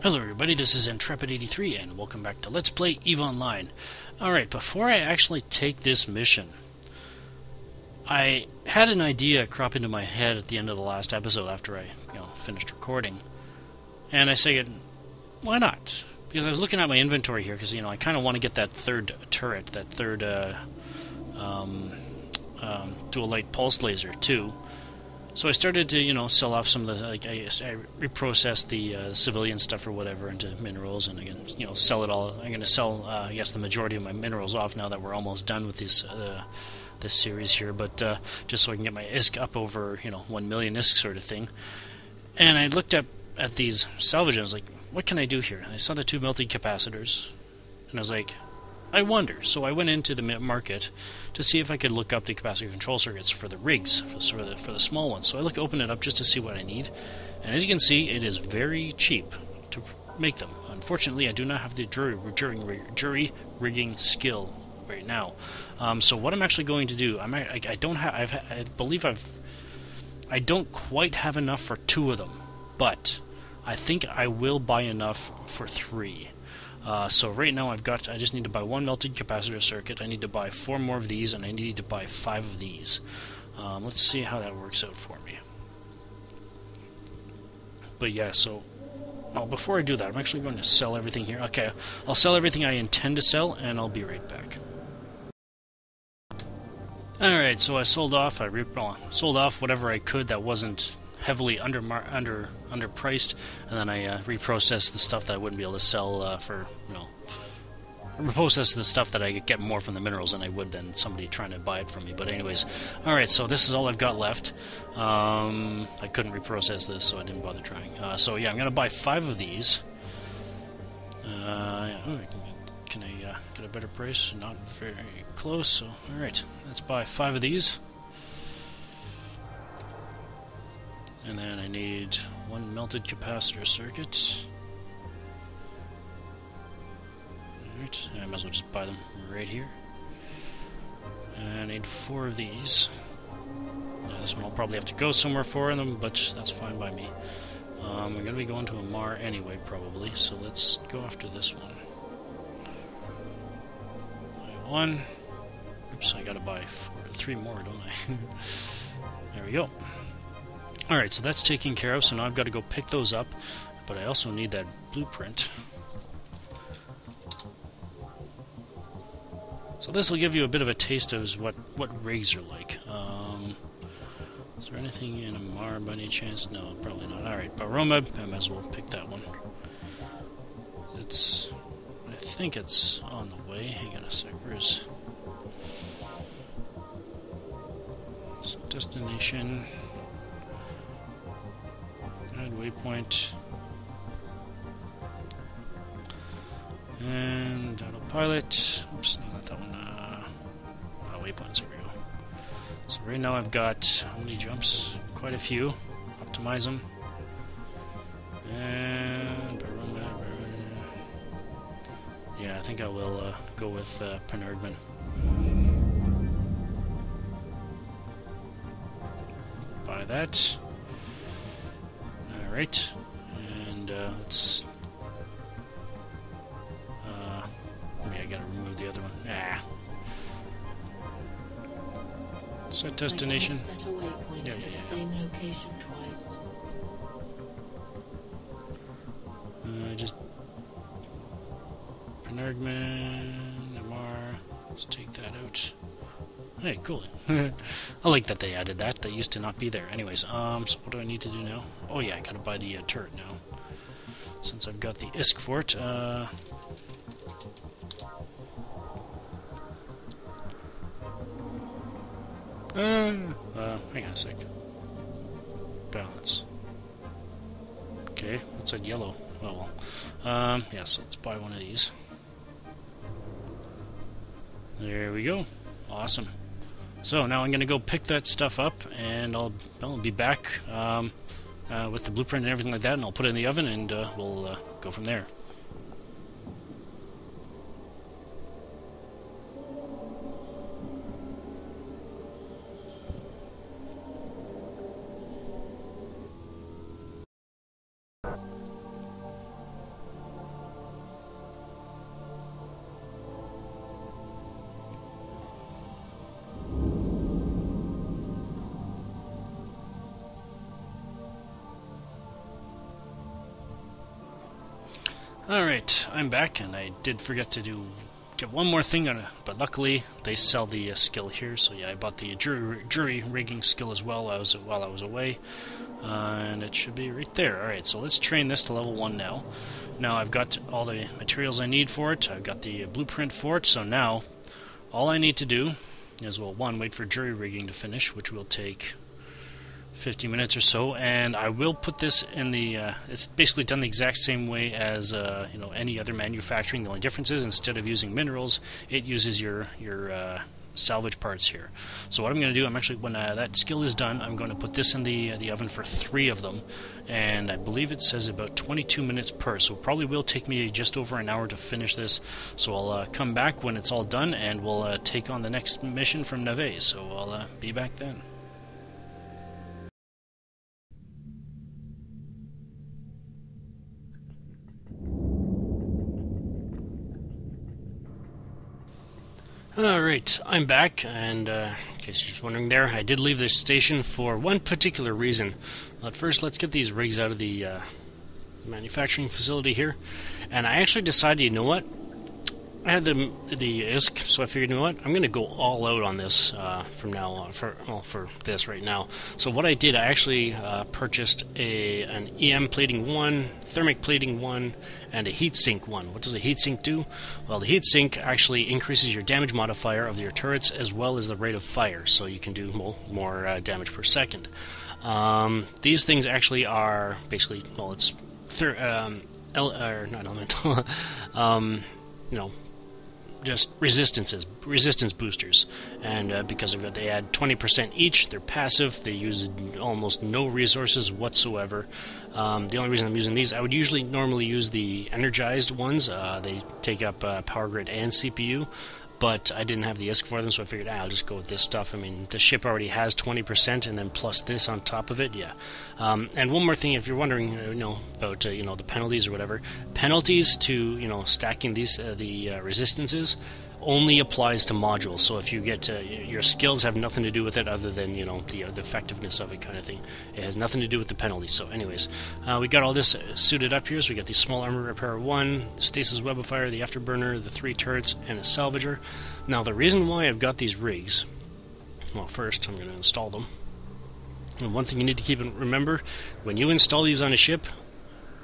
Hello everybody, this is Intrepid83 and welcome back to Let's Play EVE Online. Alright, before I actually take this mission, I had an idea crop into my head at the end of the last episode after I, finished recording. And I said, why not? Because I was looking at my inventory here, because, I kind of want to get that third turret, that third dual light pulse laser too. So I started to, sell off some of the, I reprocessed the civilian stuff or whatever into minerals, and again, sell it all. I'm going to sell, I guess, the majority of my minerals off now that we're almost done with this series here, but just so I can get my ISK up over, 1 million ISK sort of thing. And I looked up at these salvage, and I was like, what can I do here? And I saw the 2 melted capacitors, and I was like, I wonder. So I went into the market to see if I could look up the capacitor control circuits for the rigs, for the small ones. So I opened it up just to see what I need, and as you can see, it is very cheap to make them. Unfortunately, I do not have the jury rigging skill right now. So what I'm actually going to do, I don't quite have enough for 2 of them, but I think I will buy enough for 3. So right now I just need to buy 1 melted capacitor circuit, I need to buy 4 more of these, and I need to buy 5 of these. Let's see how that works out for me. But yeah, so before I do that, I'm actually going to sell everything here. Okay, I'll sell everything I intend to sell, and I'll be right back. Alright, so I sold off, sold off whatever I could that wasn't heavily underpriced, and then I reprocessed the stuff that I wouldn't be able to sell reprocessed the stuff that I could get more from the minerals than I would than somebody trying to buy it from me. But anyways, alright, so this is all I've got left. I couldn't reprocess this, so I didn't bother trying. So yeah, I'm going to buy 5 of these. Can I get a better price? Not very close, so alright, let's buy 5 of these. And then I need 1 melted capacitor circuit. Alright, I might as well just buy them right here. And I need 4 of these. Now, this one I'll probably have to go somewhere for them, but that's fine by me. We're going to be going to Amarr anyway, probably, so let's go after this one. Buy 1. Oops, I gotta buy 3 more, don't I? There we go. Alright, so that's taken care of, so now I've got to go pick those up, but I also need that blueprint. So this will give you a bit of a taste of what rigs are like. Is there anything in Amarr by any chance? No, probably not. Alright, Baroma, I might as well pick that one. I think it's on the way. Hang on a sec, where's... So destination... waypoint, and autopilot. Oops, not that one. Waypoints. There we go. So right now I've got how many jumps? Quite a few. Optimize them. And yeah, I think I will go with Penargman. Buy that. Alright, and let's... maybe I gotta remove the other one. Set destination. Yeah. Just... Penargman, Amarr, let's take that out. Hey, cool. I like that they added that. That used to not be there. Anyways, so what do I need to do now? Oh yeah, I gotta buy the turret now. Since I've got the ISK for it. Hang on a sec. Balance. Okay, what's that yellow? Oh well. Yeah, so let's buy one of these. There we go. Awesome. So now I'm going to go pick that stuff up, and I'll be back with the blueprint and everything like that, and I'll put it in the oven, and we'll go from there. Alright, I'm back, and I did forget to get one more thing on it, but luckily they sell the skill here, so yeah, I bought the jury rigging skill as well while I was away, and it should be right there. Alright, so let's train this to level 1 now. Now I've got all the materials I need for it, I've got the blueprint for it, so now all I need to do is, well, one, wait for jury rigging to finish, which will take 50 minutes or so, and I will put this in the it's basically done the exact same way as you know, any other manufacturing. The only difference is, instead of using minerals, it uses your salvage parts here. So what I'm going to do, I'm actually, when that skill is done, I'm going to put this in the oven for 3 of them, and I believe it says about 22 minutes per, so it probably will take me just over an hour to finish this. So I'll come back when it's all done, and we'll take on the next mission from Neve. So I'll be back then. Alright, I'm back, and in case you're just wondering there, I did leave this station for one particular reason. But first, let's get these rigs out of the manufacturing facility here. And I actually decided, you know what? I had the ISK, so I figured, you know what? I'm going to go all out on this from now on, for this right now. So what I did, I actually purchased an EM plating 1, thermic plating 1, and a heatsink 1. What does a heatsink do? Well, the heatsink actually increases your damage modifier of your turrets as well as the rate of fire, so you can do more damage per second. These things actually are basically, well, it's not elemental, you know, just resistance boosters, and because of it, they add 20% each. They're passive. They use almost no resources whatsoever. The only reason I'm using these, I would normally use the energized ones. They take up power grid and CPU, but I didn't have the ISK for them, so I figured I'll just go with this stuff. I mean, the ship already has 20%, and then plus this on top of it, yeah. And one more thing, if you're wondering, you know, about you know, the penalties or whatever, penalties to, you know, stacking these the resistances only applies to modules. So if you get your skills have nothing to do with it other than, you know, the effectiveness of it, kind of thing. It has nothing to do with the penalty. So anyways, we got all this suited up here. So we got the small armor repair 1, stasis webifier, the afterburner, the 3 turrets, and a salvager. Now the reason why I've got these rigs, well, first I'm going to install them. And one thing you need to remember, when you install these on a ship,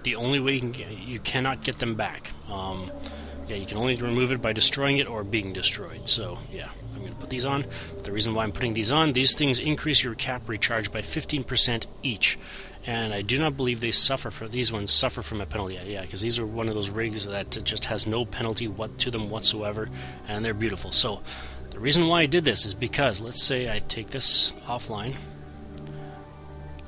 the only way you cannot get them back. Yeah, you can only remove it by destroying it or being destroyed. So yeah, I'm going to put these on. But the reason why I'm putting these on, these things increase your cap recharge by 15% each. And I do not believe these ones suffer from a penalty. Yeah, because these are one of those rigs that just has no penalty to them whatsoever, and they're beautiful. So the reason why I did this is because, let's say I take this offline.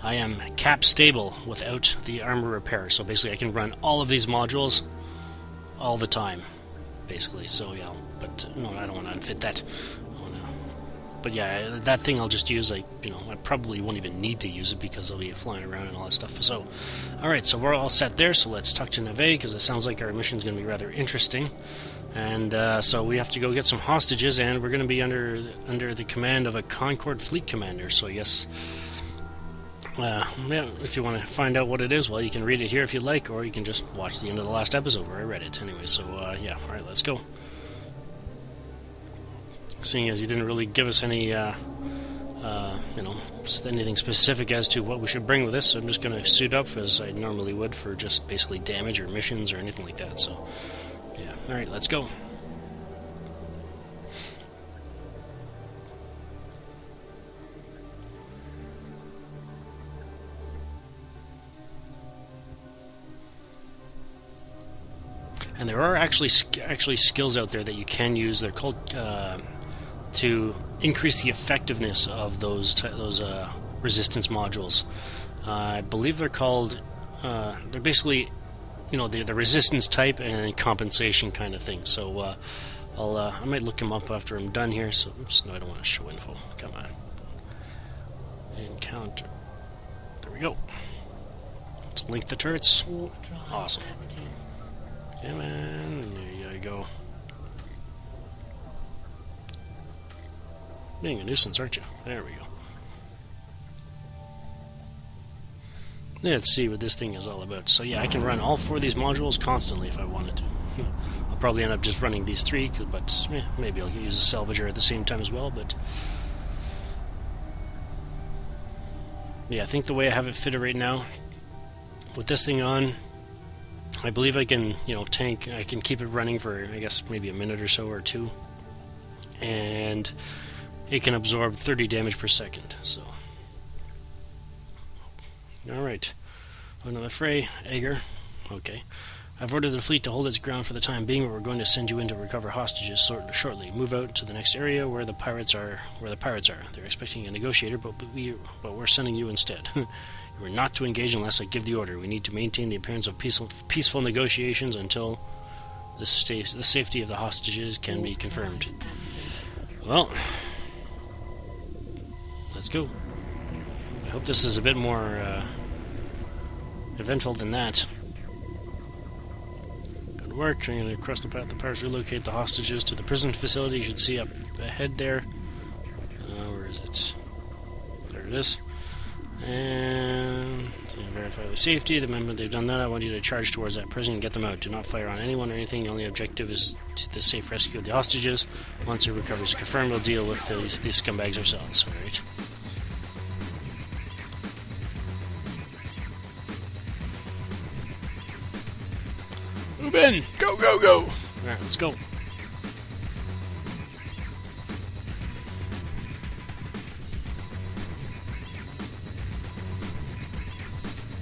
I am cap stable without the armor repair. So basically I can run all of these modules all the time, basically. So yeah, but no, I don't want to unfit that. But yeah, that thing I'll just use, like, you know, I probably won't even need to use it because I'll be flying around and all that stuff. So, alright, so we're all set there, so let's talk to Neve, because it sounds like our mission's going to be rather interesting. And so we have to go get some hostages, and we're going to be under the command of a Concord fleet commander. So yes, yeah, if you want to find out what it is, well, you can read it here if you like, or you can just watch the end of the last episode where I read it. Anyway, so yeah, alright, let's go. Seeing as you didn't really give us any, you know, anything specific as to what we should bring with this, so I'm just going to suit up as I normally would for just basically damage or missions or anything like that. So yeah, alright, let's go. And there are actually skills out there that you can use. They're called to increase the effectiveness of those resistance modules. I believe they're called. They're basically, you know, the resistance type and compensation kind of thing. So I might look them up after I'm done here. So oops, no, I don't want to show info. Come on. Encounter. There we go. Let's link the turrets. Awesome. Yeah, man. There you go. Being a nuisance, aren't you? There we go. let's see what this thing is all about. So yeah, I can run all 4 of these modules constantly if I wanted to. I'll probably end up just running these 3, but maybe I'll use a salvager at the same time as well. But yeah, I think the way I have it fitted right now, with this thing on, I believe I can, I can keep it running for, I guess, maybe a minute or so, or 2. And it can absorb 30 damage per second, so. Alright. Another fray. Aegir. Okay. I've ordered the fleet to hold its ground for the time being, but we're going to send you in to recover hostages shortly. Move out to the next area where the pirates are. They're expecting a negotiator, but we're sending you instead. You are not to engage unless I give the order. We need to maintain the appearance of peaceful negotiations until the safety of the hostages can be confirmed. Well, let's go. I hope this is a bit more eventful than that. Good work. I'm going to cross the path. The pirates relocate the hostages to the prison facility. You should see up ahead there. Where is it? There it is. And verify the safety. The moment they've done that, I want you to charge towards that prison and get them out. Do not fire on anyone or anything. The only objective is the safe rescue of the hostages. Once their recovery is confirmed, we'll deal with these scumbags ourselves. Alright. Move in! Go, go, go! Alright, let's go.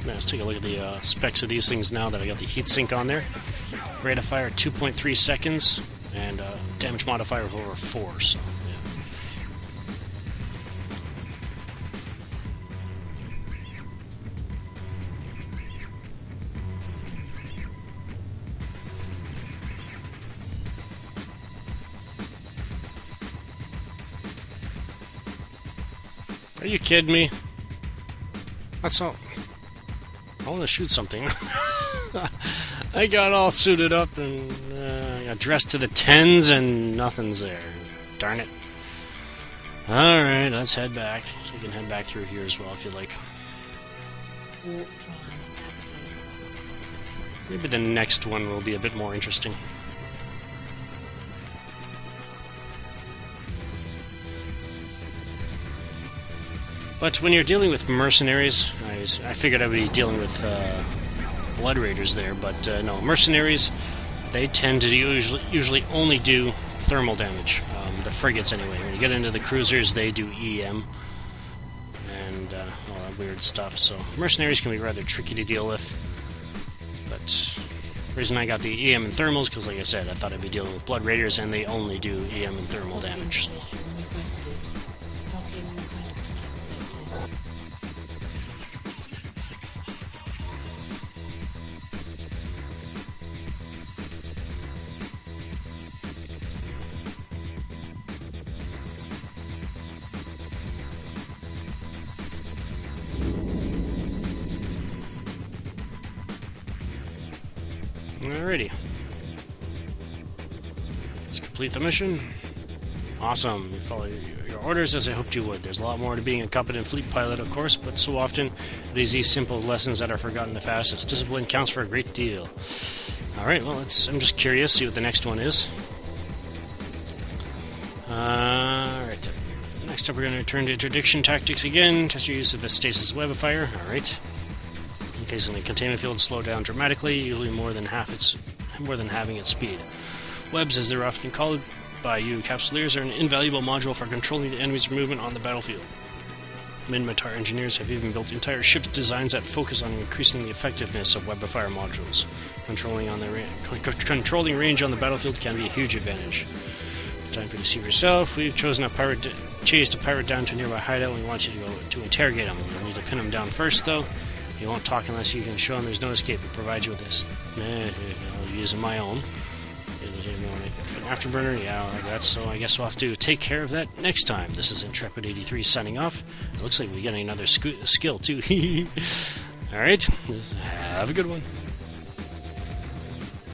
Let's take a look at the specs of these things now that I got the heatsink on there. Rate of fire 2.3 seconds, and damage modifier of over 4, so yeah. Are you kidding me? That's all. I want to shoot something. I got all suited up and I got dressed to the 10s and nothing's there. Darn it. Alright, let's head back. You can head back through here as well if you like. Maybe the next one will be a bit more interesting. But when you're dealing with mercenaries, I figured I would be dealing with Blood Raiders there, but no, mercenaries, they tend to usually only do thermal damage. The frigates anyway. When you get into the cruisers, they do EM and all that weird stuff. So mercenaries can be rather tricky to deal with. But the reason I got the EM and thermals, because like I said, I thought I'd be dealing with Blood Raiders, and they only do EM and thermal damage. So. Alrighty. Let's complete the mission. Awesome. You follow your orders as I hoped you would. There's a lot more to being a competent fleet pilot, of course, but so often it is these simple lessons that are forgotten the fastest. Discipline counts for a great deal. Alright, well, I'm just curious, see what the next one is. Alright. Next up, we're going to return to interdiction tactics again. Test your use of the stasis webifier. Alright. Occasionally, containment fields slow down dramatically, usually more than having its speed. Webs, as they're often called by you Capsuleers, are an invaluable module for controlling the enemy's movement on the battlefield. Minmatar engineers have even built entire ship designs that focus on increasing the effectiveness of webifier modules. Controlling range on the battlefield can be a huge advantage. Time for you to see for yourself. We've chosen chased a pirate down to a nearby hideout, and we want you to go to interrogate him. You'll need to pin him down first, though. You won't talk unless you can show him there's no escape. It provides you with this. I'll use my own. An afterburner, yeah, like that. So I guess we'll have to take care of that next time. This is Intrepid83 signing off. It looks like we're getting another skill too. Alright, have a good one.